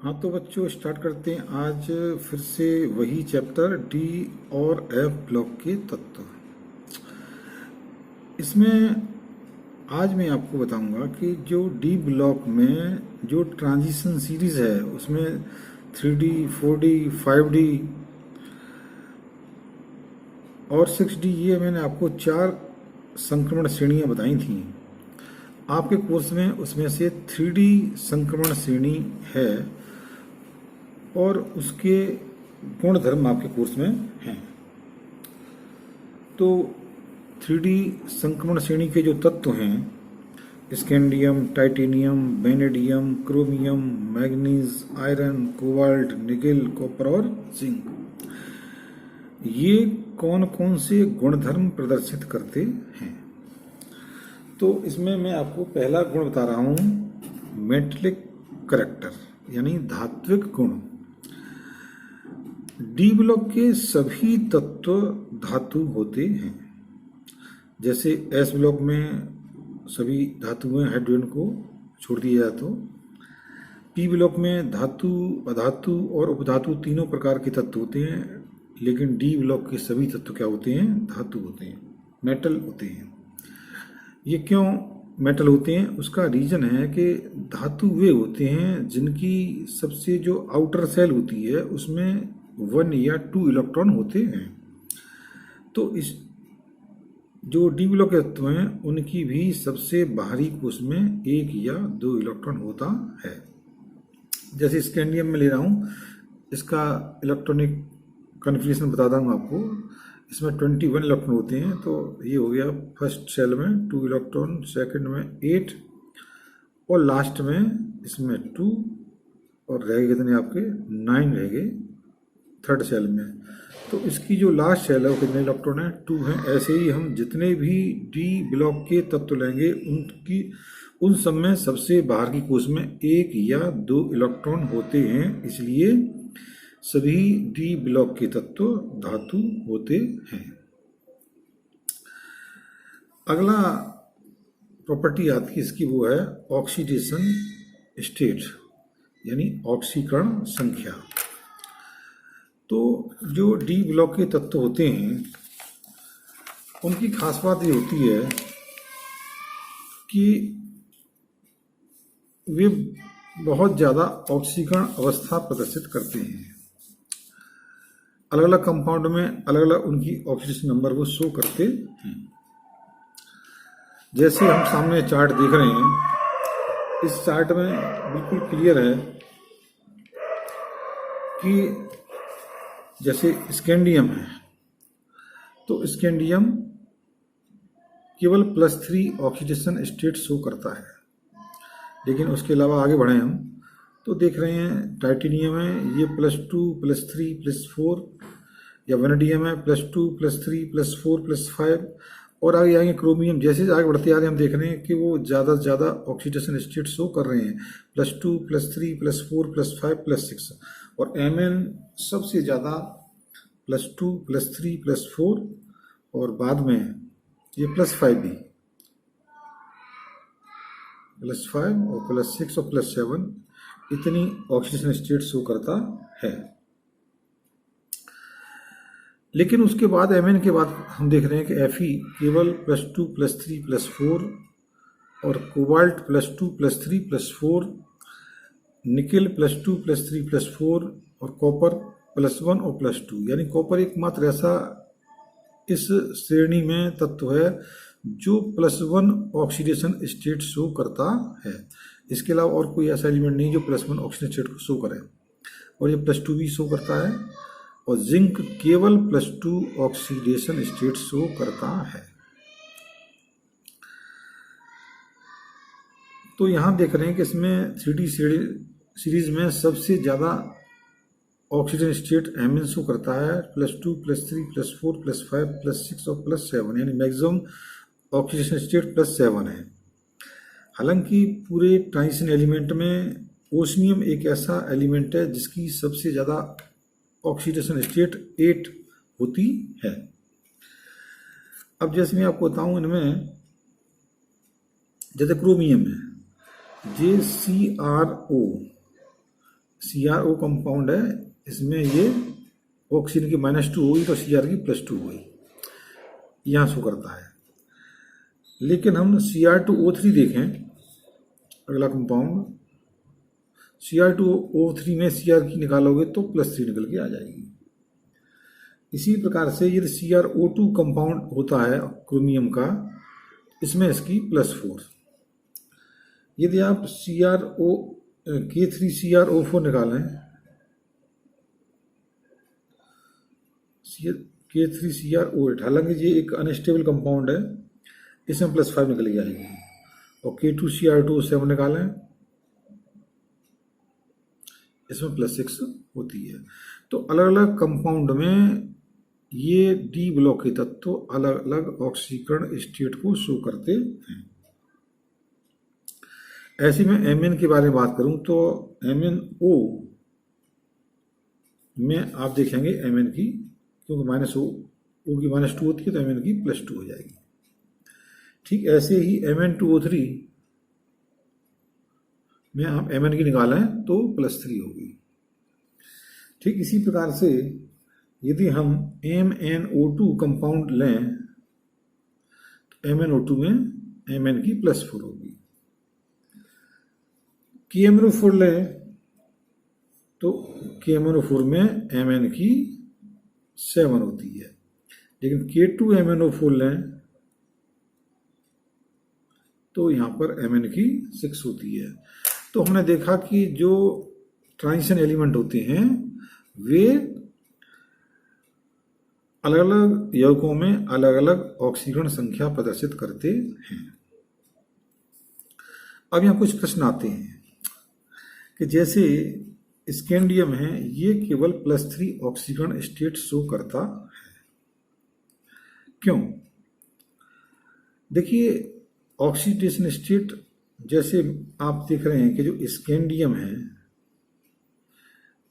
हाँ तो बच्चों स्टार्ट करते हैं आज फिर से वही चैप्टर डी और एफ ब्लॉक के तत्व। इसमें आज मैं आपको बताऊंगा कि जो डी ब्लॉक में जो ट्रांजिशन सीरीज है उसमें 3D, 4D, 5D और 6D, ये मैंने आपको 4 संक्रमण श्रेणियां बताई थी आपके कोर्स में। उसमें से 3D संक्रमण श्रेणी है और उसके गुणधर्म आपके कोर्स में हैं। तो 3D संक्रमण श्रेणी के जो तत्व हैं scandium, titanium, vanadium, chromium, manganese, iron, cobalt, nickel, copper और जिंक, ये कौन कौन से गुणधर्म प्रदर्शित करते हैं। तो इसमें मैं आपको पहला गुण बता रहा हूं मेटलिक करैक्टर यानी धात्विक गुण। डी ब्लॉक के सभी तत्व धातु होते हैं। जैसे एस ब्लॉक में सभी धातुएं हाइड्रोजन को छोड़ दिया जाए तो पी ब्लॉक में धातु, अधातु और उपधातु तीनों प्रकार के तत्व होते हैं, लेकिन डी ब्लॉक के सभी तत्व क्या होते हैं? धातु होते हैं, मेटल होते हैं। ये क्यों मेटल होते हैं? उसका रीजन है कि धातु वे होते हैं जिनकी सबसे जो आउटर सेल होती है उसमें 1 या 2 इलेक्ट्रॉन होते हैं। तो इस जो डी ब्लॉक के तत्व हैं उनकी भी सबसे बाहरी कोश में 1 या 2 इलेक्ट्रॉन होता है। जैसे स्कैंडियम में ले रहा हूँ, इसका इलेक्ट्रॉनिक कन्फिग्रेशन बता दूंगा आपको। इसमें 21 इलेक्ट्रॉन होते हैं। तो ये हो गया फर्स्ट सेल में 2 इलेक्ट्रॉन, सेकंड में 8 और लास्ट में इसमें 2 और रह गए कितने आपके 9 रह गए थर्ड सेल में। तो इसकी जो लास्ट सेल है वो कितने इलेक्ट्रॉन है? 2 हैं। ऐसे ही हम जितने भी डी ब्लॉक के तत्व लेंगे उन सब में सबसे बाहर की कोश में 1 या 2 इलेक्ट्रॉन होते हैं, इसलिए सभी डी ब्लॉक के तत्व धातु होते हैं। अगला प्रॉपर्टी आती है इसकी, वो है ऑक्सीडेशन स्टेट यानी ऑक्सीकरण संख्या। तो जो डी ब्लॉक के तत्व होते हैं उनकी खास बात ये होती है कि वे बहुत ज़्यादा ऑक्सीकरण अवस्था प्रदर्शित करते हैं। अलग अलग कंपाउंड में अलग अलग उनकी ऑक्सीडेशन नंबर वो शो करते हैं। जैसे हम सामने चार्ट देख रहे हैं, इस चार्ट में बिल्कुल क्लियर है कि जैसे स्कैंडियम है तो स्कैंडियम केवल +3 ऑक्सीडेशन स्टेट शो करता है। लेकिन उसके अलावा आगे बढ़े हम तो देख रहे हैं टाइटेनियम है, ये +2, +3, +4, या वेनेडियम है +2, +3, +4, +5 और आगे आएंगे क्रोमियम। जैसे आगे बढ़ते आ रहे हैं हम देख रहे हैं कि वो ज़्यादा से ज़्यादा ऑक्सीडेशन स्टेट शो कर रहे हैं, +2, +3, +4, +5, +6 और Mn सबसे ज़्यादा +2, +3, +4 और बाद में ये +5 भी, +5 और +6 और +7 इतनी ऑक्सीडेशन स्टेट शो करता है। लेकिन उसके बाद Mn के बाद हम देख रहे हैं कि Fe केवल +2, +3, +4 और कोबाल्ट +2, +3, +4, निकेल +2, +3, +4 और कॉपर +1 और +2, यानी कॉपर एकमात्र ऐसा इस श्रेणी में तत्व है जो +1 ऑक्सीडेशन स्टेट शो करता है। इसके अलावा और कोई ऐसा एलिमेंट नहीं जो +1 ऑक्सीडेशन स्टेट को शो करे, और ये +2 भी शो करता है। और जिंक केवल +2 ऑक्सीडेशन स्टेट शो करता है। तो यहां देख रहे हैं कि इसमें 3D सीरीज में सबसे ज़्यादा ऑक्सीजन स्टेट Mn शो करता है, +2, +3, +4, +5, +6 और +7, यानी मैक्सिमम ऑक्सीडेशन स्टेट +7 है। हालांकि पूरे ट्रांजिशन एलिमेंट में ओस्मियम एक ऐसा एलिमेंट है जिसकी सबसे ज़्यादा ऑक्सीडेशन स्टेट 8 होती है। अब जैसे मैं आपको बताऊं, इनमें जैसे क्रोमियम है JCRO CrO कंपाउंड है, इसमें ये ऑक्सीजन की -2 हुई तो Cr की +2 हुई, यहाँ शो करता है। लेकिन हम Cr2O3 देखें, अगला कंपाउंड Cr2O3 में Cr की निकालोगे तो +3 निकल के आ जाएगी। इसी प्रकार से यदि CrO2 कंपाउंड होता है क्रोमियम का, इसमें इसकी +4। यदि आप K3CrO4 निकालें, K3CrO8, हालांकि ये एक अनस्टेबल कंपाउंड है, इसमें +5 निकल के आएगी। और K2CrO7 निकालें, इसमें +6 होती है। तो अलग अलग कंपाउंड में ये डी ब्लॉक के तत्व अलग अलग ऑक्सीकरण स्टेट को शो करते हैं। ऐसे में Mn के बारे में बात करूं तो MnO में आप देखेंगे Mn की, क्योंकि -O की -2 होती है तो Mn की +2 हो जाएगी। ठीक ऐसे ही Mn2O3 में आप Mn की निकालें तो +3 होगी। ठीक इसी प्रकार से यदि हम MnO2 कंपाउंड लें तो MnO2 में Mn की +4 होगी। KMnO4 लें तो KMnO4 में Mn की 7 होती है। लेकिन K2MnO4 लें तो यहाँ पर Mn की 6 होती है। तो हमने देखा कि जो ट्रांजिशन एलिमेंट होते हैं वे अलग अलग यौगिकों में अलग अलग ऑक्सीकरण संख्या प्रदर्शित करते हैं। अब यहाँ कुछ प्रश्न आते हैं कि जैसे स्कैंडियम है, ये केवल +3 ऑक्सीकरण स्टेट शो करता है, क्यों? देखिए, ऑक्सीडेशन स्टेट जैसे आप देख रहे हैं कि जो स्कैंडियम है,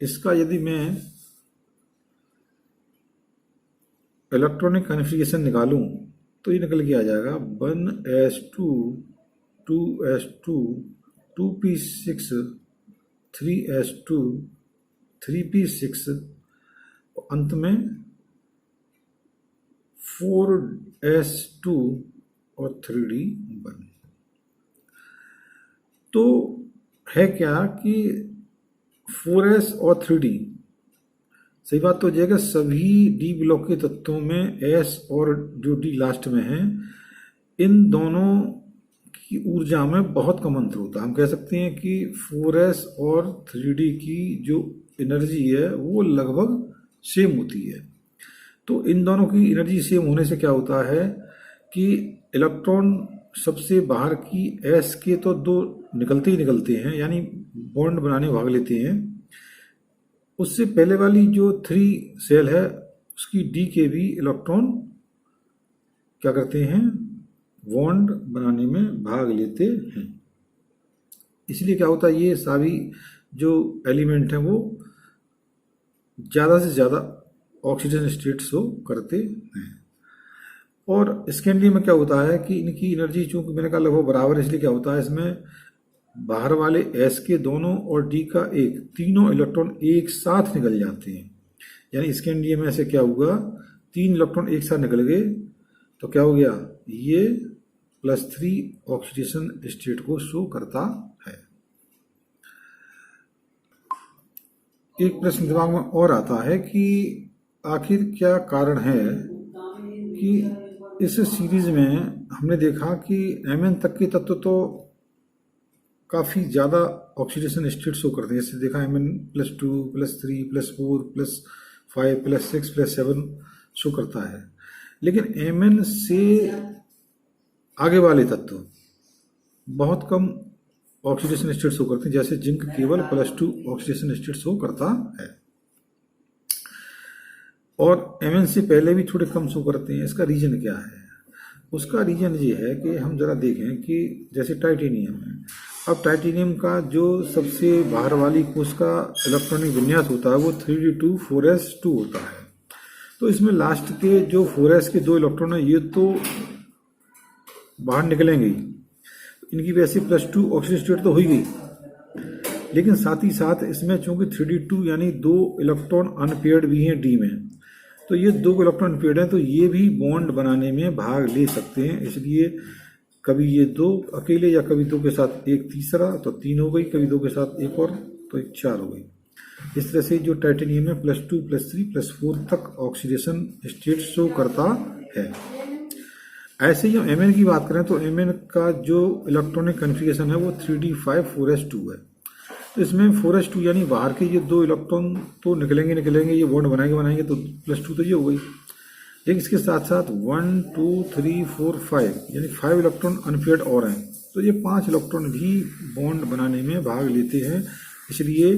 इसका यदि मैं इलेक्ट्रॉनिक कॉन्फ़िगरेशन निकालूं तो ये निकल के आ जाएगा 1s2 2s2 2p6 3s2 3p6 और अंत में 4s2 और 3d1। तो है क्या कि 4s और 3d, सही बात तो यह कि सभी डी ब्लॉक के तत्वों में S और जो D लास्ट में है, इन दोनों की ऊर्जा में बहुत कम अंतर होता है। हम कह सकते हैं कि 4s और 3d की जो एनर्जी है वो लगभग सेम होती है। तो इन दोनों की एनर्जी सेम होने से क्या होता है कि इलेक्ट्रॉन सबसे बाहर की S के तो 2 निकलते ही निकलते हैं, यानी बॉन्ड बनाने भाग लेते हैं। उससे पहले वाली जो 3 सेल है उसकी D के भी इलेक्ट्रॉन क्या करते हैं, बॉन्ड बनाने में भाग लेते हैं। इसलिए क्या होता है, ये सभी जो एलिमेंट हैं वो ज़्यादा से ज़्यादा ऑक्सीजन स्टेट शो करते हैं। और स्कैंडियम में क्या होता है कि इनकी एनर्जी चूंकि मैंने कहा लगभग बराबर है, इसलिए क्या होता है, इसमें बाहर वाले S के दोनों और D का एक, तीनों इलेक्ट्रॉन एक साथ निकल जाते हैं। यानी स्कैंडियम में से क्या हुआ, 3 इलेक्ट्रॉन एक साथ निकल गए तो क्या हो गया, ये +3 ऑक्सीडेशन स्टेट को शो करता है। एक प्रश्न दिमाग में और आता है कि आखिर क्या कारण है कि इस सीरीज में हमने देखा कि Mn तक के तत्व तो काफ़ी ज़्यादा ऑक्सीडेशन स्टेट शो करते हैं। जैसे देखा Mn +2 +3 +4 +5 +6 +7 शो करता है, लेकिन Mn से आगे वाले तत्व बहुत कम ऑक्सीडेशन स्टेट शो करते हैं। जैसे जिंक केवल +2 ऑक्सीडेशन स्टेट शो करता है, और Mn से पहले भी थोड़े कम शो करते हैं। इसका रीजन क्या है? उसका रीजन ये है कि हम जरा देखें कि जैसे टाइटेनियम है, अब टाइटेनियम का जो सबसे बाहर वाली कोश का इलेक्ट्रॉनिक विन्यास होता है वो 3d2 4s2 होता है। तो इसमें लास्ट के जो 4s के 2 इलेक्ट्रॉन है ये तो बाहर निकलेंगे ही, इनकी वैसे +2 ऑक्सीजन स्टेट तो हो ही गई, लेकिन साथ ही साथ इसमें चूंकि 3d2 यानी 2 इलेक्ट्रॉन अनपेयर्ड भी हैं डी में, तो ये 2 इलेक्ट्रॉन अनपेयर्ड हैं, तो ये भी बॉन्ड बनाने में भाग ले सकते हैं। इसलिए कभी ये 2 अकेले या कभी 2 के साथ एक तीसरा, तो 3 हो गई, कभी 2 के साथ एक और, तो 4 हो गई। इस तरह से जो टाइटेनियम में +2 +3 +4 तक ऑक्सीडेशन स्टेट शो करता है। ऐसे ही हम Mn की बात करें तो Mn का जो इलेक्ट्रॉनिक कन्फिगरेशन है वो 3d5 4s2 है। तो इसमें 4s2 यानी बाहर के ये 2 इलेक्ट्रॉन तो निकलेंगे, ये बॉन्ड बनाएंगे तो +2 तो ये हो गई। लेकिन इसके साथ साथ 1 2 3 4 5 यानी 5 इलेक्ट्रॉन अनपेयर्ड और हैं, तो ये 5 इलेक्ट्रॉन भी बॉन्ड बनाने में भाग लेते हैं। इसलिए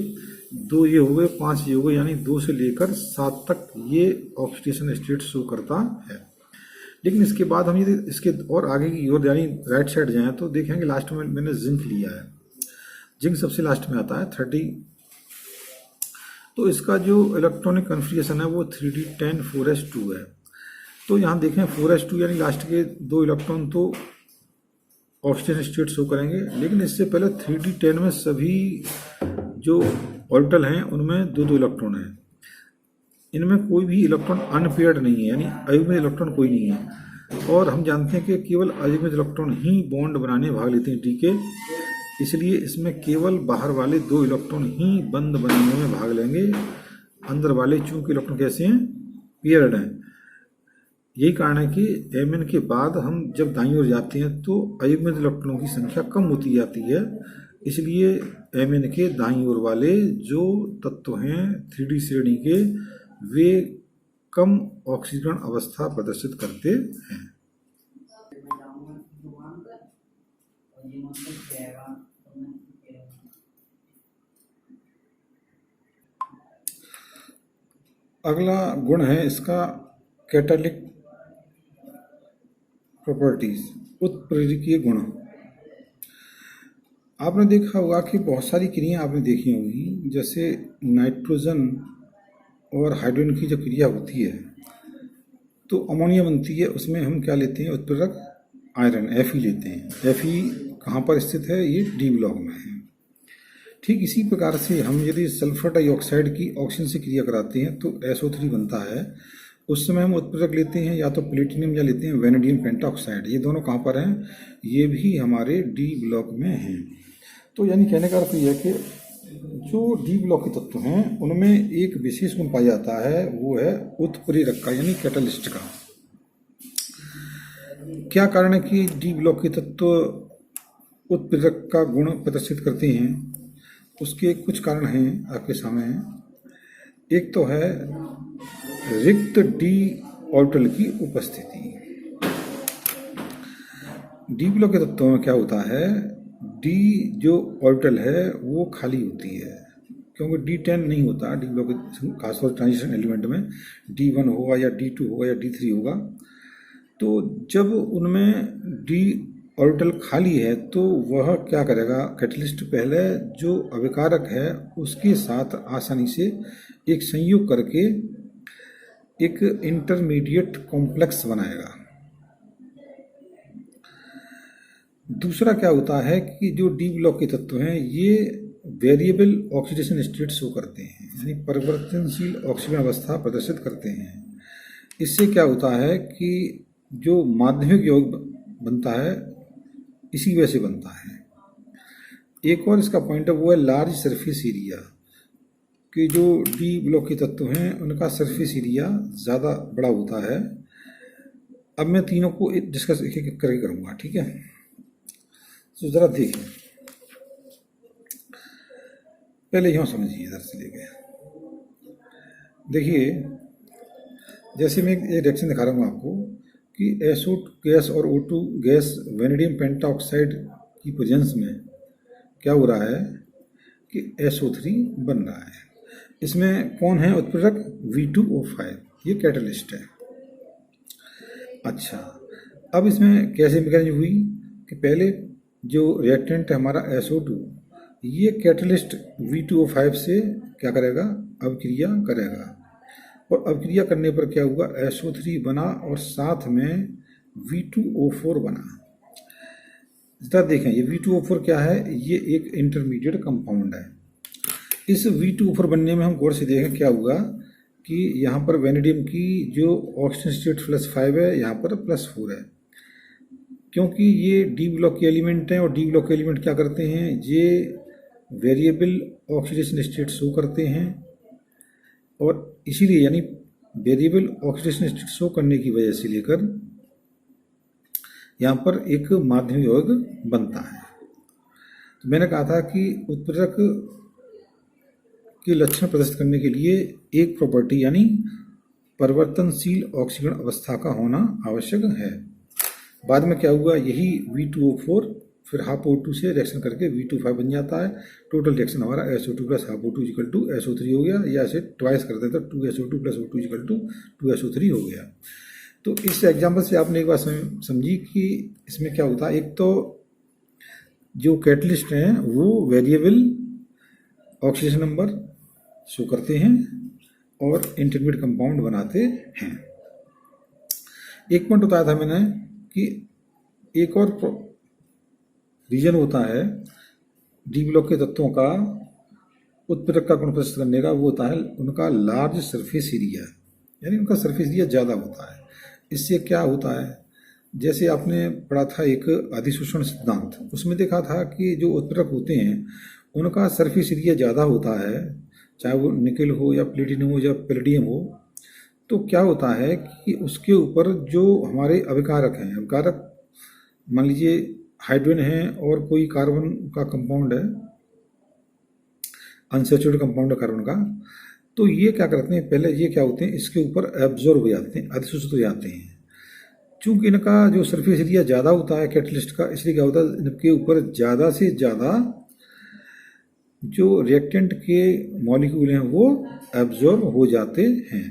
2 ये हो गए, 5 ये हो गए, यानी 2 से लेकर 7 तक ये ऑक्सीडेशन स्टेट शो करता है। लेकिन इसके बाद हम यदि इसके और आगे की ओर यानी राइट साइड जाएं तो देखेंगे लास्ट में मैंने जिंक लिया है। जिंक सबसे लास्ट में आता है 30। तो इसका जो इलेक्ट्रॉनिक कन्फिगरेशन है वो 3d10 4s2 है। तो यहाँ देखें 4s2 यानी लास्ट के 2 इलेक्ट्रॉन तो ऑक्सीजन स्टेट शो करेंगे, लेकिन इससे पहले 3d10 में सभी जो ऑर्बिटल हैं उनमें 2 इलेक्ट्रॉन हैं। इनमें कोई भी इलेक्ट्रॉन अनपेयर्ड नहीं है, यानी अयुग्मित इलेक्ट्रॉन कोई नहीं है। और हम जानते हैं कि केवल अयुग्मित इलेक्ट्रॉन ही बॉन्ड बनाने भाग लेते हैं डी के, इसलिए इसमें केवल बाहर वाले 2 इलेक्ट्रॉन ही बंद बनाने में भाग लेंगे। अंदर वाले चूंकि इलेक्ट्रॉन कैसे हैं, पेयर्ड हैं। यही कारण है कि Mn के बाद हम जब दाईं ओर जाते हैं तो अयुग्मित इलेक्ट्रॉनों की संख्या कम होती जाती है। इसलिए Mn के दाईं ओर वाले जो तत्व हैं 3d श्रेणी के, वे कम ऑक्सीकरण अवस्था प्रदर्शित करते हैं। अगला गुण है इसका कैटालिटिक प्रॉपर्टीज, उत्प्रेरकीय गुण। आपने देखा होगा कि बहुत सारी क्रियाएं आपने देखी होंगी, जैसे नाइट्रोजन और हाइड्रोजन की जो क्रिया होती है तो अमोनिया बनती है, उसमें हम क्या लेते हैं, उत्प्रेरक आयरन Fe लेते हैं। Fe कहाँ पर स्थित है, ये डी ब्लॉक में है। ठीक इसी प्रकार से हम यदि सल्फर डाइऑक्साइड की ऑक्सीजन से क्रिया कराते हैं तो SO3 बनता है। उस समय हम उत्प्रेरक लेते हैं या तो प्लेटिनियम या लेते हैं वेनेडियम पेंटाऑक्साइड। ये दोनों कहाँ पर हैं, ये भी हमारे डी ब्लॉक में हैं। तो यानी कहने का अर्थ यह है कि जो डी ब्लॉक के तत्व हैं उनमें एक विशेष गुण पाया जाता है, वो है उत्प्रेरक का यानी कैटलिस्ट का। क्या कारण है कि डी ब्लॉक के तत्व उत्प्रेरक का गुण प्रदर्शित करते हैं, उसके कुछ कारण हैं आपके सामने हैं। एक तो है रिक्त डी ऑर्बिटल की उपस्थिति। डी ब्लॉक के तत्वों में क्या होता है, डी जो ऑर्बिटल है वो खाली होती है, क्योंकि D10 नहीं होता डी ब्लॉक के खासतौर ट्रांजिशन एलिमेंट में। D1 होगा या D2 होगा या D3 होगा। तो जब उनमें डी ऑर्बिटल खाली है तो वह क्या करेगा, कैटलिस्ट पहले जो अभिकारक है उसके साथ आसानी से एक संयोग करके एक इंटरमीडिएट कॉम्प्लेक्स बनाएगा। दूसरा क्या होता है कि जो डी ब्लॉक के तत्व हैं ये वेरिएबल ऑक्सीडेशन स्टेट शो करते हैं, यानी परिवर्तनशील ऑक्सीजन अवस्था प्रदर्शित करते हैं। इससे क्या होता है कि जो माध्यमिक यौगिक बनता है इसी वजह से बनता है। एक और इसका पॉइंट है वो है लार्ज सरफेस एरिया, कि जो डी ब्लॉक के तत्व हैं उनका सरफेस एरिया ज़्यादा बड़ा होता है। अब मैं तीनों को डिस्कस एक एक करके करूँगा, ठीक है। तो ज़रा देखिए, पहले यूँ समझिए, इधर से लेके देखिए। जैसे मैं एक रिएक्शन दिखा रहा हूँ आपको कि SO गैस और O2 गैस वेनेडियम पेंटाऑक्साइड की प्रेजेंस में क्या हो रहा है कि SO3 बन रहा है। इसमें कौन है उत्प्रेरक, V2O5, ये कैटलिस्ट है। अच्छा, अब इसमें कैसे मैकेनिज्म हुई कि पहले जो रिएक्टेंट है हमारा SO2, ये कैटलिस्ट V2O5 से क्या करेगा, अभिक्रिया करेगा। और अभिक्रिया करने पर क्या हुआ, SO3 बना और साथ में V2O4 बना। जरा देखें, ये V2O4 क्या है, ये एक इंटरमीडिएट कंपाउंड है। इस V2O4 बनने में हम गौर से देखें क्या हुआ कि यहाँ पर वेनेडियम की जो ऑक्सीजन स्टेट +5 है, यहाँ पर +4 है, क्योंकि ये डी ब्लॉक के एलिमेंट हैं और डी ब्लॉक के एलिमेंट क्या करते हैं, ये वेरिएबल ऑक्सीडेशन स्टेट शो करते हैं और इसीलिए यानी वेरिएबल ऑक्सीडेशन स्टेट शो करने की वजह से लेकर यहाँ पर एक माध्यमिक यौगिक बनता है। तो मैंने कहा था कि उत्प्रेरक के लक्षण प्रदर्शित करने के लिए एक प्रॉपर्टी यानी परिवर्तनशील ऑक्सीकरण अवस्था का होना आवश्यक है। बाद में क्या हुआ, यही V2O4 फिर हाफ O2 से रिएक्शन करके V2O5 बन जाता है। टोटल रिएक्शन हमारा SO2 + हाफ O2 = SO3 हो गया, या ऐसे ट्वाइस कर देते तो 2SO2 + O2 = 2SO3 हो गया। तो इस एग्जाम्पल से आपने एक बात समझी कि इसमें क्या होता है, एक तो जो कैटलिस्ट हैं वो वेरिएबल ऑक्सीडेशन नंबर शो करते हैं और इंटरमीडिएट कंपाउंड बनाते हैं। एक पॉइंट बताया था मैंने कि एक और रीजन होता है डी ब्लॉक के तत्वों का उत्प्रेरक का गुण प्रदर्शित करने का, वो होता है उनका लार्ज सरफेस एरिया, यानी उनका सरफेस एरिया ज़्यादा होता है। इससे क्या होता है, जैसे आपने पढ़ा था एक अधिशोषण सिद्धांत, उसमें देखा था कि जो उत्प्रेरक होते हैं उनका सरफेस एरिया ज़्यादा होता है, चाहे वो निकल हो या प्लेटिनम हो या पैलेडियम हो। तो क्या होता है कि उसके ऊपर जो हमारे अभिकारक हैं, अभिकारक मान लीजिए हाइड्रोजन है और कोई कार्बन का कंपाउंड है, अनसैचुरेटेड कंपाउंड है कार्बन का, तो ये क्या करते हैं, पहले ये क्या होते हैं, इसके ऊपर एब्जॉर्ब हो जाते हैं, अधिशोषित हो जाते हैं। चूंकि इनका जो सरफेस एरिया ज़्यादा होता है कैटलिस्ट का, इसलिए क्या होता है इनके ऊपर ज़्यादा से ज़्यादा जो रिएक्टेंट के मॉलिक्यूल हैं वो एब्जॉर्ब हो जाते हैं।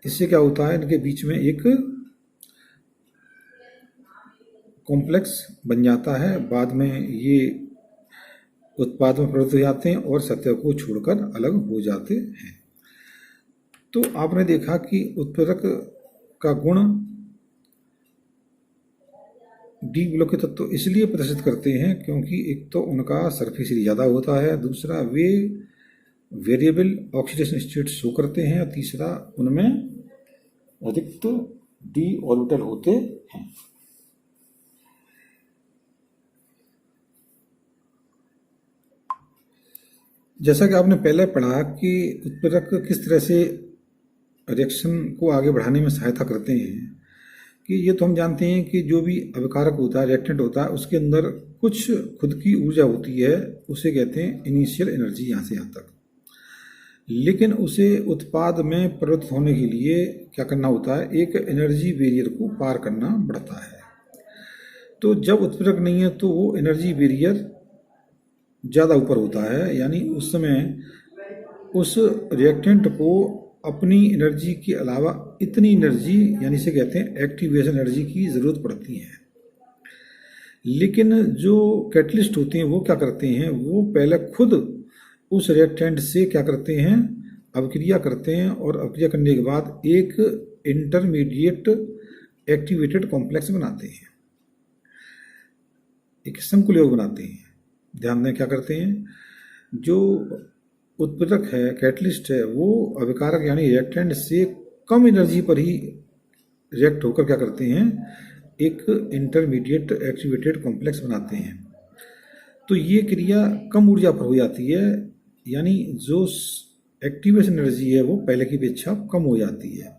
इससे क्या होता है, इनके बीच में एक कॉम्प्लेक्स बन जाता है। बाद में ये उत्पाद में परिवर्तित हो जाते हैं और सतह को छोड़कर अलग हो जाते हैं। तो आपने देखा कि उत्प्रेरक का गुण डी ब्लॉक के तत्व इसलिए प्रदर्शित करते हैं क्योंकि एक तो उनका सरफेस एरिया ज़्यादा होता है, दूसरा वे वेरिएबल ऑक्सीडेशन स्टेट शो करते हैं, और तीसरा उनमें अधिक डी ऑर्बिटल होते हैं। जैसा कि आपने पहले पढ़ा कि उत्प्रेरक किस तरह से रिएक्शन को आगे बढ़ाने में सहायता करते हैं, कि ये तो हम जानते हैं कि जो भी अभिकारक होता है, रिएक्टेंट होता है, उसके अंदर कुछ खुद की ऊर्जा होती है, उसे कहते हैं इनिशियल एनर्जी, यहाँ से यहाँ तक। लेकिन उसे उत्पाद में परिवर्तित होने के लिए क्या करना होता है, एक एनर्जी बैरियर को पार करना पड़ता है। तो जब उत्प्रेरक नहीं है तो वो एनर्जी बैरियर ज़्यादा ऊपर होता है, यानी उस समय उस रिएक्टेंट को अपनी एनर्जी के अलावा इतनी एनर्जी, यानी इसे कहते हैं एक्टिवेशन एनर्जी की ज़रूरत पड़ती है। लेकिन जो कैटलिस्ट होते हैं वो क्या करते हैं, वो पहले खुद उस रिएक्टेंट से क्या करते हैं, अभिक्रिया करते हैं, और अभिक्रिया करने के बाद एक इंटरमीडिएट एक्टिवेटेड कॉम्प्लेक्स बनाते हैं, एक संकुल यौगिक बनाते हैं। ध्यान दें क्या करते हैं, जो उत्प्रेरक है, कैटलिस्ट है, वो अभिकारक यानी रिएक्टेंट से कम एनर्जी पर ही रिएक्ट होकर क्या करते हैं, एक इंटरमीडिएट एक्टिवेटेड कॉम्प्लेक्स बनाते हैं। तो ये क्रिया कम ऊर्जा पर हो जाती है, यानी जो एक्टिवेशन एनर्जी है वो पहले की अपेक्षा कम हो जाती है।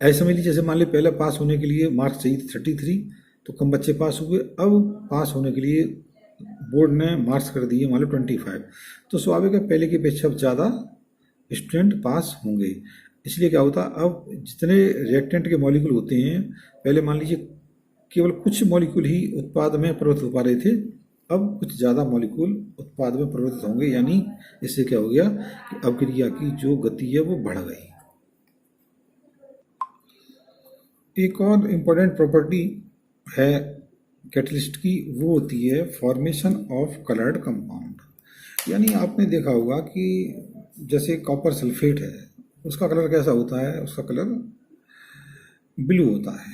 ऐसे समझ लीजिए, जैसे मान लीजिए पहले पास होने के लिए मार्क्स चाहिए 33, तो कम बच्चे पास हुए, अब पास होने के लिए बोर्ड ने मार्क्स कर दिए मान लो 25, तो स्वाभाविक है पहले की अपेक्षा ज़्यादा स्टूडेंट पास होंगे। इसलिए क्या होता, अब जितने रिएक्टेंट के मॉलिक्यूल होते हैं, पहले मान लीजिए केवल कुछ मॉलिक्यूल ही उत्पाद में परिवर्तित हो पा रहे थे, अब कुछ ज़्यादा मॉलिक्यूल उत्पाद में परिवर्तित होंगे, यानी इससे क्या हो गया कि अभिक्रिया की जो गति है वो बढ़ गई। एक और इम्पोर्टेंट प्रॉपर्टी है कैटलिस्ट की, वो होती है फॉर्मेशन ऑफ कलर्ड कंपाउंड। यानी आपने देखा होगा कि जैसे कॉपर सल्फेट है, उसका कलर कैसा होता है, उसका कलर ब्लू होता है।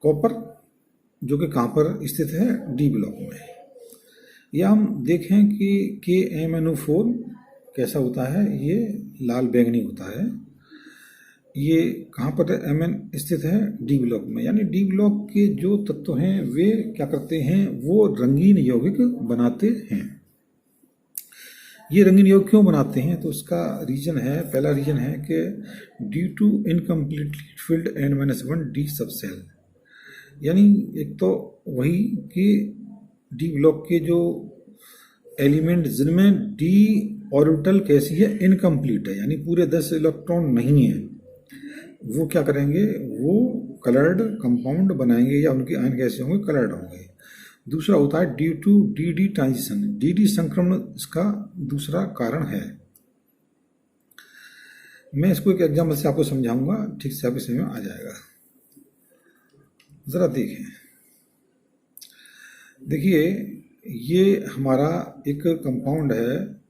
कॉपर जो कि कहाँ पर स्थित है, डी ब्लॉक में, या हम देखें कि KMnO4 कैसा होता है, ये लाल बैंगनी होता है। ये कहाँ पर Mn स्थित है, डी ब्लॉक में। यानी डी ब्लॉक के जो तत्व हैं वे क्या करते हैं, वो रंगीन यौगिक बनाते हैं। ये रंगीन यौगिक क्यों बनाते हैं, तो उसका रीजन है, पहला रीजन है कि due to incompletely filled N-1 d subshell. यानी एक तो वही कि डी ब्लॉक के जो एलिमेंट जिनमें डी ऑर्बिटल कैसी है, इनकम्प्लीट है, यानी पूरे 10 इलेक्ट्रॉन नहीं है, वो क्या करेंगे, वो कलर्ड कंपाउंड बनाएंगे या उनके आयन कैसे होंगे, कलर्ड होंगे। दूसरा होता है due to d transition, d संक्रमण इसका दूसरा कारण है। मैं इसको एक एग्जाम्पल से आपको समझाऊंगा, ठीक से आपके समझ में आ जाएगा। जरा देखें, देखिए ये हमारा एक कंपाउंड है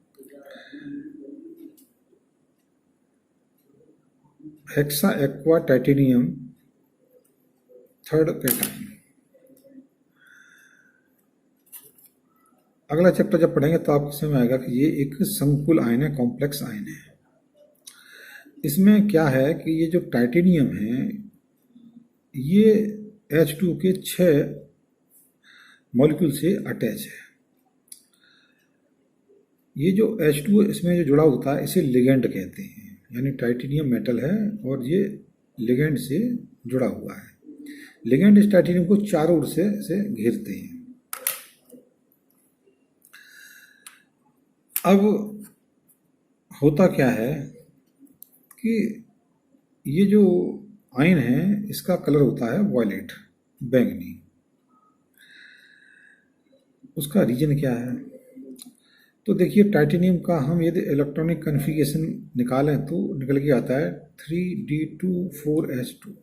hexa aqua titanium third cation. अगला चैप्टर जब पढ़ेंगे तो आपको समझ में आएगा कि ये एक संकुल आयन है, कॉम्प्लेक्स आयन है। इसमें क्या है कि ये जो टाइटेनियम है ये H2 के 6 मॉलिक्यूल से अटैच है। ये जो H2 इसमें जो जुड़ा होता है इसे लिगेंड कहते हैं, यानी टाइटेनियम मेटल है और ये लिगेंड से जुड़ा हुआ है। लिगेंड इस टाइटेनियम को चारों ओर से घेरते हैं। अब होता क्या है कि ये जो आयन है इसका कलर होता है वॉयलेट, बैंगनी। उसका रीजन क्या है, तो देखिए टाइटेनियम का हम यदि इलेक्ट्रॉनिक कन्फिगरेशन निकालें तो निकल के आता है 3d24s2,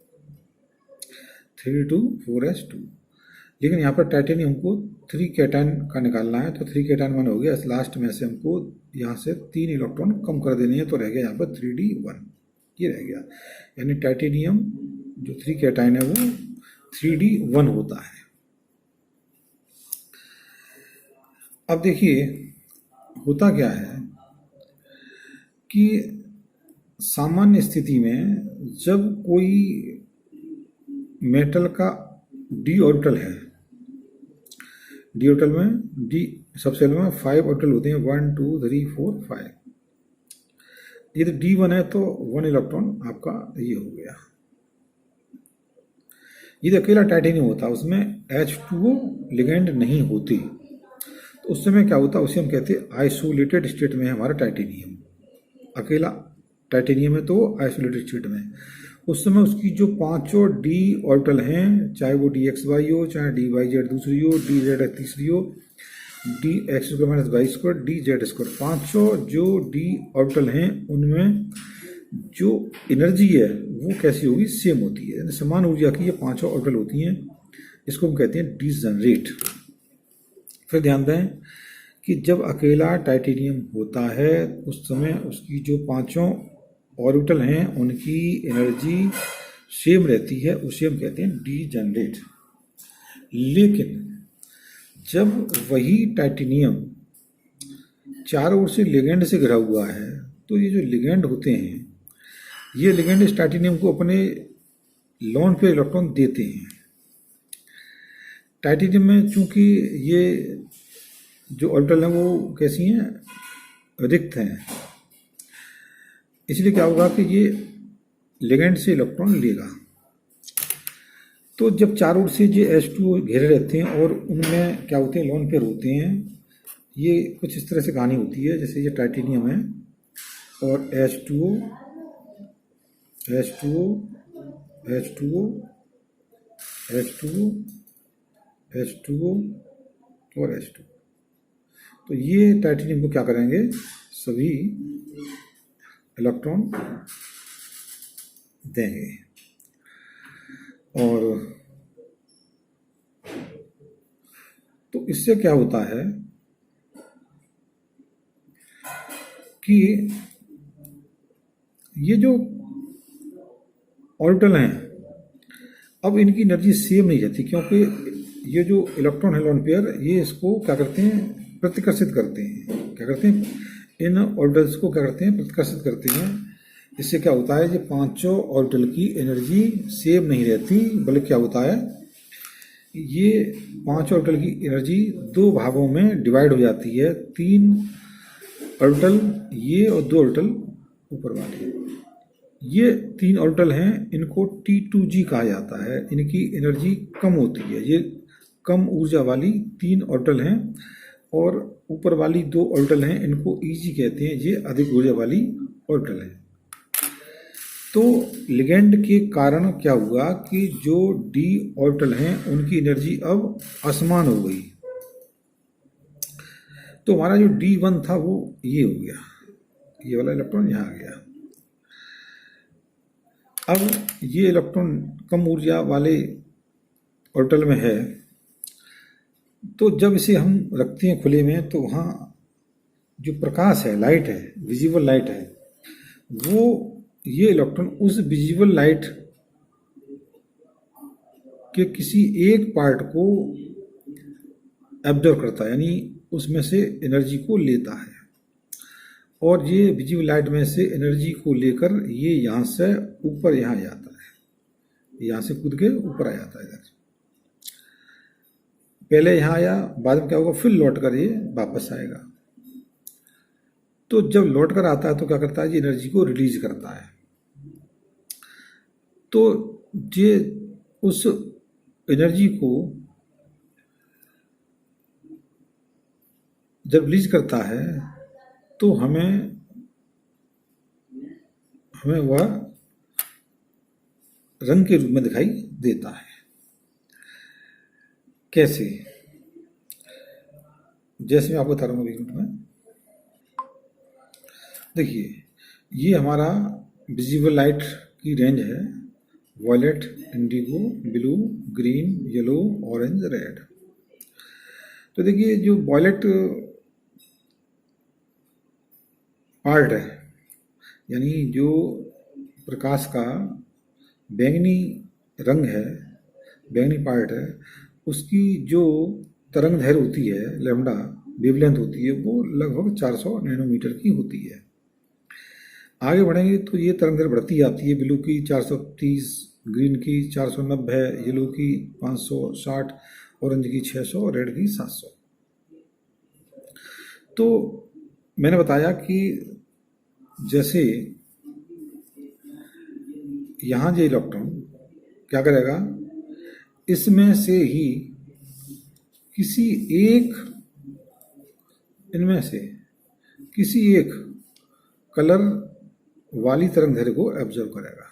3d24s2। लेकिन यहाँ पर टाइटेनियम को 3 कैटायन का निकालना है, तो 3 कैटायन 1 हो गया, लास्ट में से हमको यहाँ से 3 इलेक्ट्रॉन कम कर देनी है, तो रह गया यहाँ पर 3d1, ये रह गया। यानी टाइटेनियम जो 3 कैटायन है वो 3d1 होता है। अब देखिए होता क्या है कि सामान्य स्थिति में जब कोई मेटल का डी ऑर्बिटल है, डी ऑर्बिटल में डी सबसेल में 5 ऑर्बिटल होते हैं, 1 2 3 4 5। यदि D1 है तो 1 इलेक्ट्रॉन आपका ये हो गया। यदि अकेला टाइटेनियम होता उसमें H2O लिगेंड नहीं होती तो उस समय क्या होता, उसे हम कहते हैं आइसोलेटेड स्टेट में है हमारा टाइटेनियम। अकेला टाइटेनियम है तो आइसोलेटेड स्टेट में, उस समय उसकी जो 5 डी ऑर्बिटल हैं, चाहे वो DXY हो, चाहे DYZ दूसरी हो, DZ तीसरी हो, DX² - Y², DZ², 5 जो डी ऑर्बिटल हैं उनमें जो एनर्जी है वो कैसी होगी, सेम होती है, समान ऊर्जा की ये 5 ऑर्बिटल होती हैं। इसको हम कहते हैं डिजनरेट। फिर ध्यान दें कि जब अकेला टाइटेनियम होता है उस समय उसकी जो 5 ऑर्बिटल हैं उनकी एनर्जी सेम रहती है, उसे हम कहते हैं डिजनरेट। लेकिन जब वही टाइटेनियम चारों ओर से लिगेंड से घिरा हुआ है तो ये जो लिगेंड होते हैं ये लिगेंड इस टाइटेनियम को अपने लोन पे इलेक्ट्रॉन देते हैं। टाइटेनियम में चूंकि ये जो ऑर्बिटल हैं वो कैसी हैं, रिक्त हैं, इसलिए क्या होगा कि ये लिगेंड से इलेक्ट्रॉन लेगा। तो जब चारों ओर से जो H2O घेरे रहते हैं और उनमें क्या होते हैं, लोन पेयर होते हैं। ये कुछ इस तरह से कहानी होती है, जैसे ये टाइटेनियम है और H2O H2O H2O H2O H2O और H2O। तो ये टाइटेनियम को क्या करेंगे, सभी इलेक्ट्रॉन देंगे। और तो इससे क्या होता है कि ये जो ऑर्बिटल हैं अब इनकी एनर्जी सेम नहीं रहती, क्योंकि ये जो इलेक्ट्रॉन है लोन पेयर ये इसको क्या करते हैं, प्रतिकर्षित करते हैं। क्या करते हैं? इन ऑर्बिटल्स को क्या करते हैं? प्रतिकर्षित करते हैं। इससे क्या होता है? ये पांचों ऑर्बिटल की एनर्जी सेम नहीं रहती, बल्कि क्या होता है, ये पांच ऑर्बिटल की एनर्जी दो भागों में डिवाइड हो जाती है। तीन ऑर्बिटल ये और दो ऑर्बिटल ऊपर वाले, ये तीन ऑर्बिटल हैं, इनको T2G कहा जाता है। इनकी एनर्जी कम होती है, ये कम ऊर्जा वाली तीन ऑर्बिटल हैं, और ऊपर वाली दो ऑर्बिटल हैं, इनको EG कहते हैं, ये अधिक ऊर्जा वाली ऑर्बिटल हैं। तो लिगेंड के कारण क्या हुआ कि जो D ऑर्बिटल हैं उनकी एनर्जी अब असमान हो गई। तो हमारा जो D1 था वो ये हो गया, ये वाला इलेक्ट्रॉन यहाँ आ गया। अब ये इलेक्ट्रॉन कम ऊर्जा वाले ऑर्बिटल में है, तो जब इसे हम रखते हैं खुले में, तो वहाँ जो प्रकाश है, लाइट है, विजिबल लाइट है, वो ये इलेक्ट्रॉन उस विजिबल लाइट के किसी एक पार्ट को एब्जॉर्ब करता है, यानी उसमें से एनर्जी को लेता है, और ये विजिबल लाइट में से एनर्जी को लेकर ये यहाँ से ऊपर यहाँ जाता है, यहाँ से कूद के ऊपर आ जाता है इधर। पहले यहाँ आया, बाद में क्या होगा, फिर लौट कर ये वापस आएगा। तो जब लौट कर आता है तो क्या करता है, ये एनर्जी को रिलीज करता है। तो ये उस एनर्जी को जब रिलीज करता है तो हमें वह रंग के रूप में दिखाई देता है। कैसे? जैसे मैं आपको बता रहा हूँ अभी मिनट में। देखिए, ये हमारा विजिबल लाइट की रेंज है, violet, indigo, blue, green, yellow, orange, red. तो देखिए, जो वॉयलेट पार्ट है, यानी जो प्रकाश का बैंगनी रंग है, बैंगनी पार्ट है, उसकी जो तरंग दैर्घ्य होती है, लैम्डा वेवलेंथ होती है, वो लगभग 400 नैनोमीटर की होती है। आगे बढ़ेंगे तो ये तरंग दैर्घ्य बढ़ती जाती है, ब्लू की 430, ग्रीन की 490, येलो की 560, ऑरेंज की 600, रेड की 700। तो मैंने बताया कि जैसे यहाँ जो इलेक्ट्रॉन क्या करेगा, इसमें से ही किसी एक, इनमें से किसी एक कलर वाली तरंग दैर्घ्य को एब्जॉर्ब करेगा,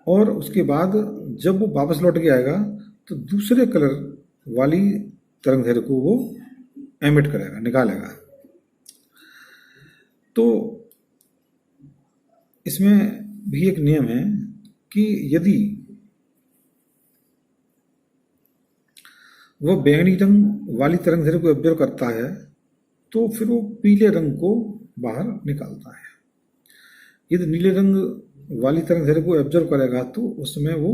और उसके बाद जब वो वापस लौट के आएगा तो दूसरे कलर वाली तरंग दैर्घ्य को वो एमिट करेगा, निकालेगा। तो इसमें भी एक नियम है कि यदि वह बैंगनी रंग वाली तरंग दैर्घ्य को एब्जॉर्ब करता है तो फिर वो पीले रंग को बाहर निकालता है। यदि नीले रंग वाली तरंग दैर्घ्य को एब्जॉर्ब करेगा तो उसमें वो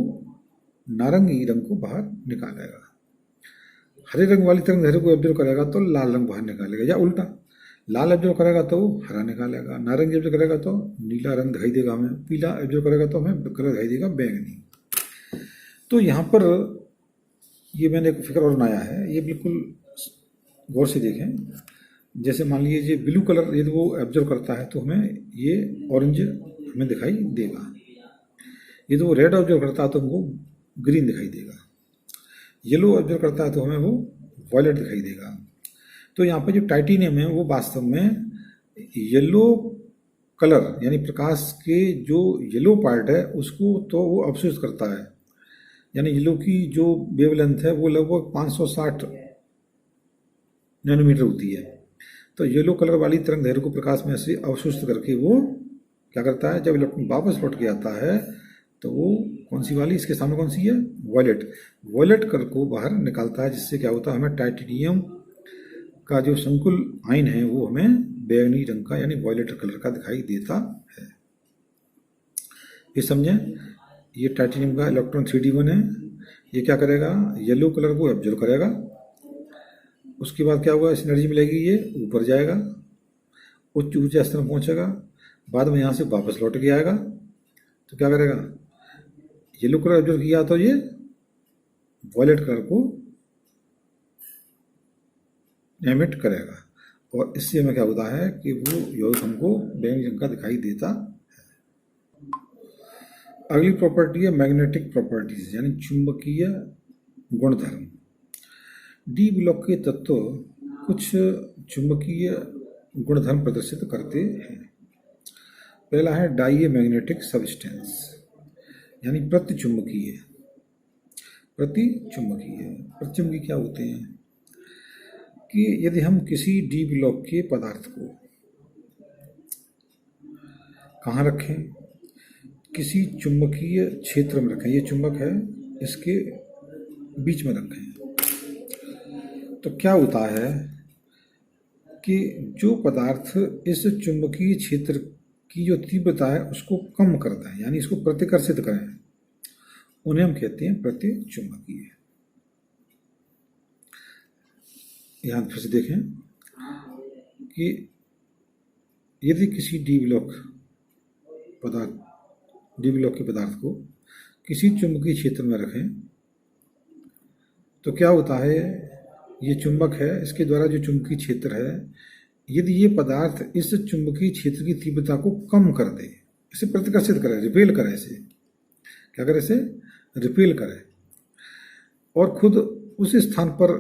नारंगी रंग को बाहर निकालेगा। हरे रंग वाली तरंग दैर्घ्य को एब्जॉर्ब करेगा तो लाल रंग बाहर निकालेगा, या उल्टा, लाल एब्जॉर्ब करेगा तो हरा निकालेगा, नारंगी एब्जॉर्ब करेगा तो नीला रंग दिखाई देगा हमें, पीला एब्जॉर्ब करेगा तो हमें कलर दिखाई देगा बैंगनी। तो यहाँ पर ये मैंने एक फिगर और बनाया है, ये बिल्कुल गौर से देखें। जैसे मान लीजिए ब्लू कलर यदि वो एब्जॉर्ब करता है तो हमें ये ऑरेंज हमें दिखाई देगा, यदि वो रेड ऑब्जर्व करता है तो हमको ग्रीन दिखाई देगा, येलो ऑब्जर्व करता है तो हमें वो वॉयलेट दिखाई देगा। तो यहाँ पर जो टाइटेनियम है वो वास्तव में येलो कलर, यानी प्रकाश के जो येलो पार्ट है उसको तो वो अवशोषित करता है, यानी येलो की जो वेवलेंथ है वो लगभग 560 नैनोमीटर होती है। तो येलो कलर वाली तरंग दैर्घ्य को प्रकाश में से अवशोषित करके वो क्या करता है, जब इलेक्ट्रॉन वापस लौट के आता है तो वो कौन सी वाली, इसके सामने कौन सी है, वॉयलेट, वॉयलेट कलर को बाहर निकालता है, जिससे क्या होता है, हमें टाइटेनियम का जो संकुल आयन है वो हमें बैंगनी रंग का यानी वॉयलेट कलर का दिखाई देता है। ये समझें, ये टाइटेनियम का इलेक्ट्रॉन 3d1 है, ये क्या करेगा, येलो कलर को एब्जॉर्ब करेगा, उसके बाद क्या होगा, इस एनर्जी मिलेगी, ये ऊपर जाएगा, उच्च ऊर्जा स्तर में पहुंचेगा, बाद में यहाँ से वापस लौट के आएगा। तो क्या करेगा, येलो कलर ऑब्जर्व किया तो ये वॉयलेट कलर को एमिट करेगा, और इससे हमें क्या होता है कि वो यौगिक हमको बैंगनी रंग का दिखाई देता है। अगली प्रॉपर्टी है मैग्नेटिक प्रॉपर्टीज, यानी चुंबकीय गुणधर्म। डी ब्लॉक के तत्व कुछ चुंबकीय गुणधर्म प्रदर्शित करते हैं। पहला है डाइमैग्नेटिक सब्सटेंस, यानी प्रतिचुंबकीय। प्रतिचुंबकीय क्या होते हैं कि यदि हम किसी डी ब्लॉक के पदार्थ को कहाँ रखें, किसी चुंबकीय क्षेत्र में रखें, ये चुंबक है, इसके बीच में रखें, तो क्या होता है कि जो पदार्थ इस चुंबकीय क्षेत्र की जो तीव्रता है उसको कम करता है, यानी इसको प्रतिकर्षित करें, उन्हें हम कहते हैं प्रतिचुंबकीय। यहाँ फिर से देखें कि यदि किसी डी ब्लॉक के पदार्थ को किसी चुंबकीय क्षेत्र में रखें तो क्या होता है, ये चुंबक है, इसके द्वारा जो चुंबकीय क्षेत्र है, यदि ये पदार्थ इस चुंबकीय क्षेत्र की तीव्रता को कम कर दे, इसे प्रतिकर्षित करे, रिपेल करे, इसे क्या करे, इसे रिपेल करे, और खुद उस स्थान पर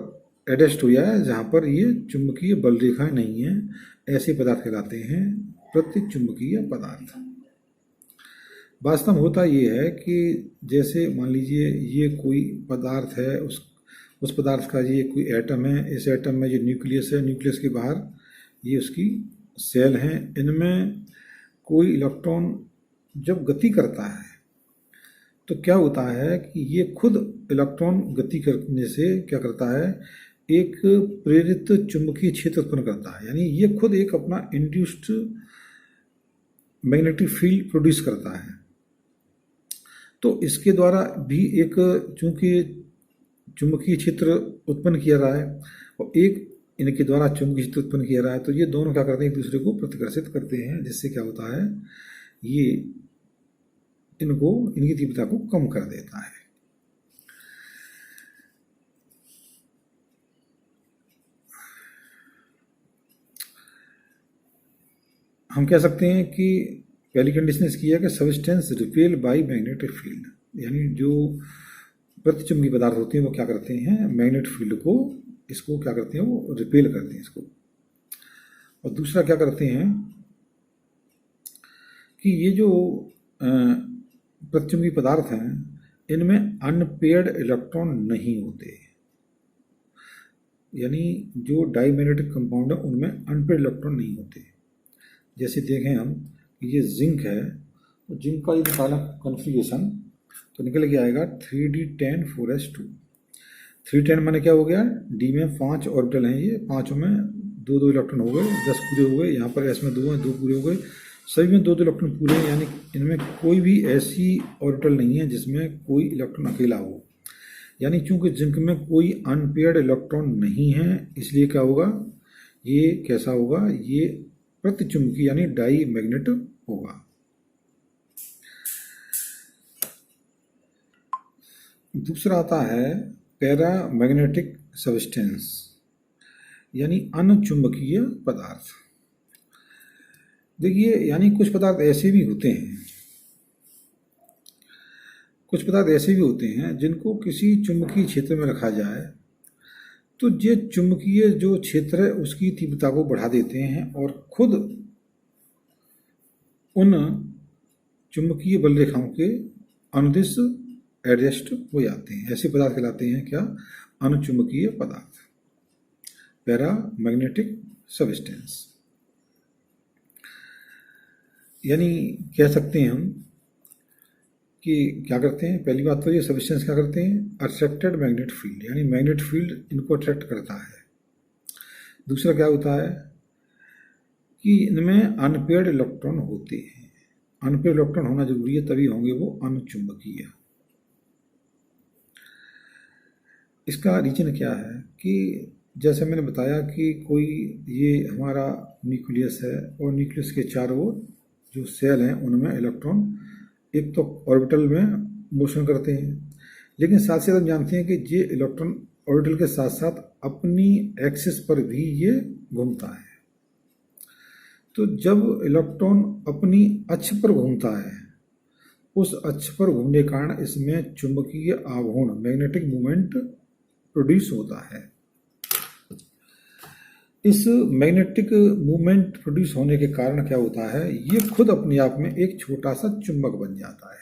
एडजस्ट हो जाए जहाँ पर ये चुंबकीय बल रेखाएं नहीं हैं, ऐसे पदार्थ कहलाते हैं प्रतिचुंबकीय पदार्थ। वास्तव में होता ये है कि जैसे मान लीजिए ये कोई पदार्थ है, उस पदार्थ का ये कोई एटम है, इस एटम में जो न्यूक्लियस है, न्यूक्लियस के बाहर ये उसकी सेल हैं, इनमें कोई इलेक्ट्रॉन जब गति करता है तो क्या होता है कि ये खुद इलेक्ट्रॉन गति करने से क्या करता है, एक प्रेरित चुंबकीय क्षेत्र उत्पन्न करता है, यानी ये खुद एक अपना इंड्यूस्ड मैग्नेटिक फील्ड प्रोड्यूस करता है। तो इसके द्वारा भी एक चूंकि चुंबकीय क्षेत्र उत्पन्न किया रहा है और एक इनके द्वारा चुंबकीय क्षेत्र उत्पन्न किया रहा है, तो ये दोनों क्या करते हैं, एक दूसरे को प्रतिकर्षित करते हैं, जिससे क्या होता है, ये इनकी तीव्रता को कम कर देता है। हम कह सकते हैं कि पहली कंडीशन इसकी है कि substance repel by magnetic field, यानी जो प्रतिचुंबकीय पदार्थ होते हैं वो क्या करते हैं, मैग्नेटिक फील्ड को, इसको क्या करते हैं, वो रिपेल करते हैं इसको। और दूसरा क्या करते हैं कि ये जो प्रतिचुंबकीय पदार्थ हैं इनमें अनपेयर्ड इलेक्ट्रॉन नहीं होते, यानी जो डाइमैग्नेटिक कंपाउंड है उनमें अनपेयर्ड इलेक्ट्रॉन नहीं होते। जैसे देखें हम, ये जिंक है, तो जिंक का ये निकाला कॉन्फ़िगरेशन तो निकल के आएगा 3d10 4s2। 310 माने क्या हो गया, डी में 5 ऑर्बिटल हैं, ये पाँचों में 2-2 इलेक्ट्रॉन हो गए, 10 पूरे हो गए, यहाँ पर एस में 2 हैं, 2 पूरे हो गए, सभी में 2-2 इलेक्ट्रॉन पूरे हैं, यानी इनमें कोई भी ऐसी ऑर्बिटल नहीं है जिसमें कोई इलेक्ट्रॉन अकेला हो। यानी चूंकि जिंक में कोई अनपेयर्ड इलेक्ट्रॉन नहीं है, इसलिए क्या होगा, ये कैसा होगा, ये प्रतिचुंबकीय यानी डाई मैग्नेट होगा। दूसरा आता है पैरामैग्नेटिक सब्सटेंस, यानी अनचुंबकीय पदार्थ। देखिए, यानी कुछ पदार्थ ऐसे भी होते हैं जिनको किसी चुंबकीय क्षेत्र में रखा जाए तो ये चुंबकीय जो क्षेत्र है उसकी तीव्रता को बढ़ा देते हैं और खुद उन चुंबकीय बल रेखाओं के अनुदिश एडजस्ट हो जाते हैं। ऐसे पदार्थ कहलाते हैं क्या, अनुचुंबकीय पदार्थ, पैरामैग्नेटिक सब्सटेंस। यानी कह सकते हैं हम कि क्या करते हैं, पहली बात तो ये सब्सटेंस क्या करते हैं, अट्रैक्टेड मैग्नेट फील्ड, यानी मैग्नेट फील्ड इनको अट्रैक्ट करता है। दूसरा क्या होता है कि इनमें अनपेयर्ड इलेक्ट्रॉन होते हैं, अनपेयर्ड इलेक्ट्रॉन होना जरूरी है, तभी होंगे वो अनुचुंबकीय। इसका रीजन क्या है कि जैसे मैंने बताया कि कोई ये हमारा न्यूक्लियस है और न्यूक्लियस के चारों ओर जो सेल हैं उनमें इलेक्ट्रॉन एक तो ऑर्बिटल में मोशन करते हैं, लेकिन साथ ही साथ हम जानते हैं कि ये इलेक्ट्रॉन ऑर्बिटल के साथ साथ अपनी एक्सिस पर भी ये घूमता है। तो जब इलेक्ट्रॉन अपनी अक्ष पर घूमता है, उस अक्ष पर घूमने के कारण इसमें चुंबकीय आघूर्ण मैग्नेटिक मूवमेंट प्रोड्यूस होता है। इस मैग्नेटिक मूवमेंट प्रोड्यूस होने के कारण क्या होता है, ये खुद अपने आप में एक छोटा सा चुंबक बन जाता है।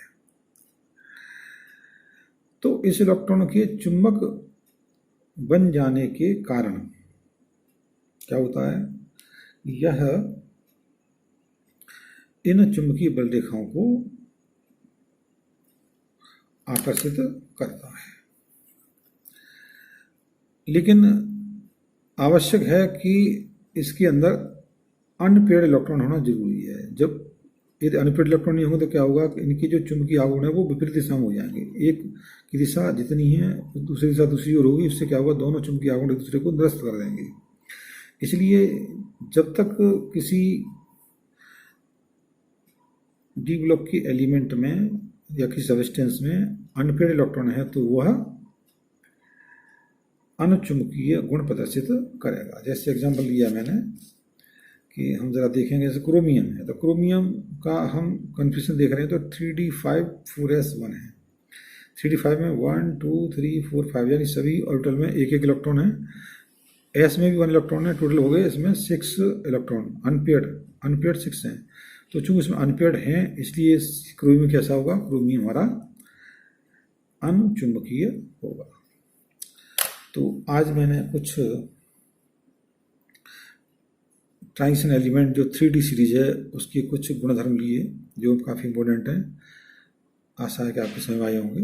तो इस इलेक्ट्रॉन के चुंबक बन जाने के कारण क्या होता है, यह इन चुंबकीय बल रेखाओं को आकर्षित करता है। लेकिन आवश्यक है कि इसके अंदर अनपेयर्ड इलेक्ट्रॉन होना जरूरी है। जब यदि अनपेयर्ड इलेक्ट्रॉन नहीं होंगे तो क्या होगा कि इनकी जो चुंबकीय आघूर्ण है वो विपरीत दिशा में हो जाएंगे। एक की दिशा जितनी है दूसरी दिशा दूसरी ओर होगी, उससे क्या होगा, दोनों चुंबकीय आघूर्ण एक दूसरे को निरस्त कर देंगे। इसलिए जब तक किसी डी ब्लॉक की एलिमेंट में या किसी सब्सटेंस में अनपेयर्ड इलेक्ट्रॉन है तो वह अनुचुंबकीय गुण प्रदर्शित करेगा। जैसे एग्जांपल लिया मैंने कि हम जरा देखेंगे, जैसे क्रोमियम है तो क्रोमियम का हम कन्फ्यूजन देख रहे हैं तो 3d5 4s1 है। 3d5 में 1 2 3 4 5 यानी सभी ऑर्बिटल में एक एक इलेक्ट्रॉन है। एस में भी 1 इलेक्ट्रॉन है, टोटल हो गए इसमें 6 इलेक्ट्रॉन। अनपेयर्ड 6 हैं। तो चूंकि इसमें अनपेयर्ड हैं इसलिए क्रोमियम कैसा होगा, क्रोमियम हमारा अनुचुंबकीय होगा। तो आज मैंने कुछ ट्रांजिशन एलिमेंट जो 3D सीरीज है उसके कुछ गुणधर्म लिए जो काफ़ी इंपॉर्टेंट हैं। आशा है कि आपके समझ में आए होंगे।